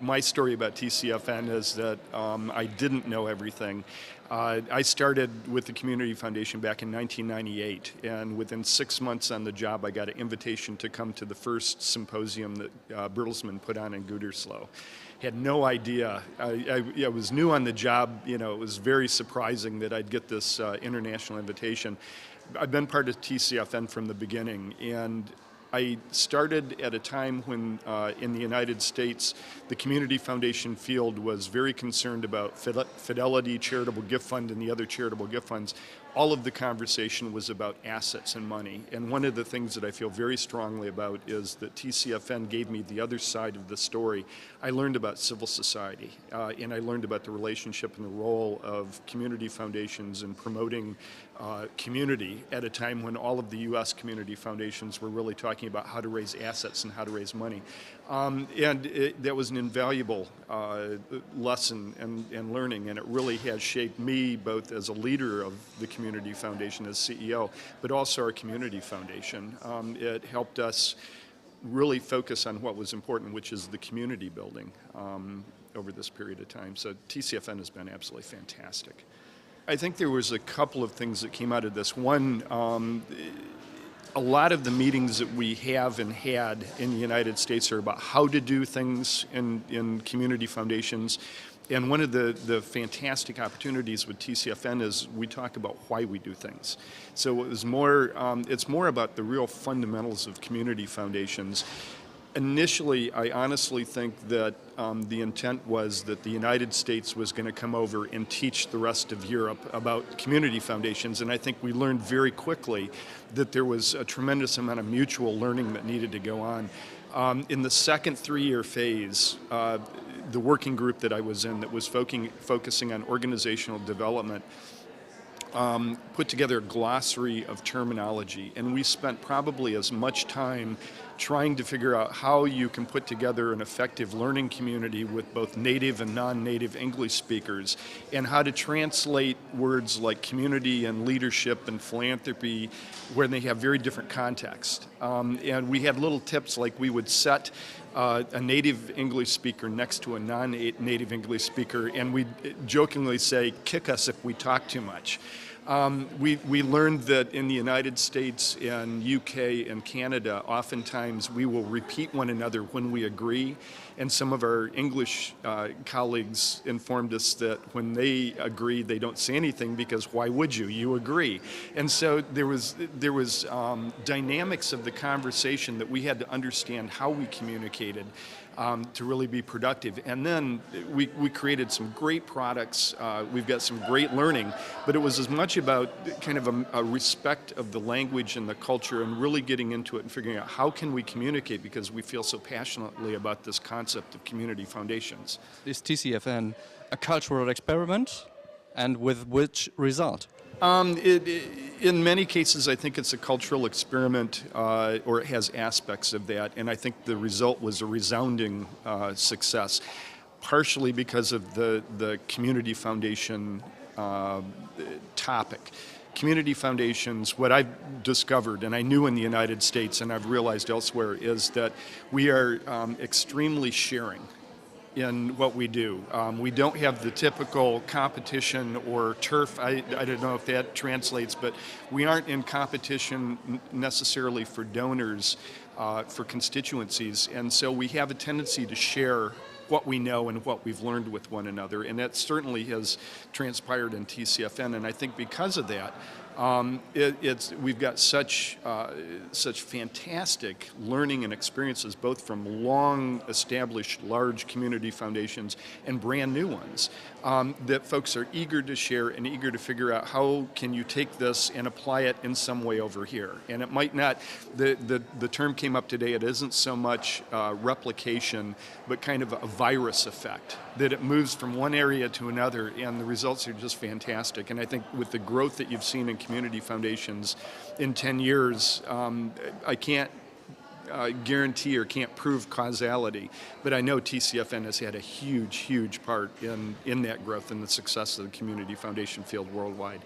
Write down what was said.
My story about TCFN is that I didn't know everything. I started with the Community Foundation back in 1998, and within 6 months on the job, I got an invitation to come to the first symposium that Bertelsmann put on in Gütersloh. Had no idea. I was new on the job. You know, it was very surprising that I'd get this international invitation. I've been part of TCFN from the beginning, and I started at a time when in the United States the Community Foundation field was very concerned about Fidelity Charitable Gift Fund and the other charitable gift funds. All of the conversation was about assets and money, and one of the things that I feel very strongly about is that TCFN gave me the other side of the story. I learned about civil society, and I learned about the relationship and the role of community foundations in promoting community at a time when all of the U.S. community foundations were really talking about how to raise assets and how to raise money. That was an invaluable lesson and learning, and it really has shaped me both as a leader of the Community Foundation as CEO, but also our Community Foundation. It helped us really focus on what was important, which is the community building over this period of time. So TCFN has been absolutely fantastic. I think there was a couple of things that came out of this. One, a lot of the meetings that we have and had in the United States are about how to do things in community foundations. And one of the fantastic opportunities with TCFN is we talk about why we do things. So it was more, it's more about the real fundamentals of community foundations. Initially, I honestly think that the intent was that the United States was going to come over and teach the rest of Europe about community foundations, and I think we learned very quickly that there was a tremendous amount of mutual learning that needed to go on. In the second 3-year phase, the working group that I was in that was focusing on organizational development put together a glossary of terminology, and we spent probably as much time trying to figure out how you can put together an effective learning community with both native and non-native English speakers, and how to translate words like community and leadership and philanthropy where they have very different context. And we had little tips, like we would set a native English speaker next to a non-native English speaker, and we'd jokingly say, "Kick us if we talk too much." We learned that in the United States and UK and Canada, oftentimes we will repeat one another when we agree, and some of our English colleagues informed us that when they agree, they don't say anything because why would you? You agree. And so there was dynamics of the conversation that we had to understand how we communicated to really be productive. And then we created some great products. We've got some great learning, but it was as much about kind of a respect of the language and the culture and really getting into it and figuring out how can we communicate, because we feel so passionately about this concept of community foundations. Is TCFN a cultural experiment, and with which result? In many cases, I think it's a cultural experiment, or it has aspects of that, and I think the result was a resounding success, partially because of the Community Foundation topic. Community foundations, what I've discovered, and I knew in the United States and I've realized elsewhere, is that we are extremely sharing in what we do. We don't have the typical competition or turf. I don't know if that translates, but we aren't in competition necessarily for donors, for constituencies, and so we have a tendency to share what we know and what we've learned with one another, and that certainly has transpired in TCFN, and I think because of that, we've got such fantastic learning and experiences, both from long-established large community foundations and brand new ones, that folks are eager to share and eager to figure out how can you take this and apply it in some way over here. And it might not, the term came up today, it isn't so much replication, but kind of a virus effect, that it moves from one area to another, and the results are just fantastic. And I think with the growth that you've seen in community foundations in 10 years, I can't guarantee or can't prove causality, but I know TCFN has had a huge, huge part in that growth and the success of the community foundation field worldwide.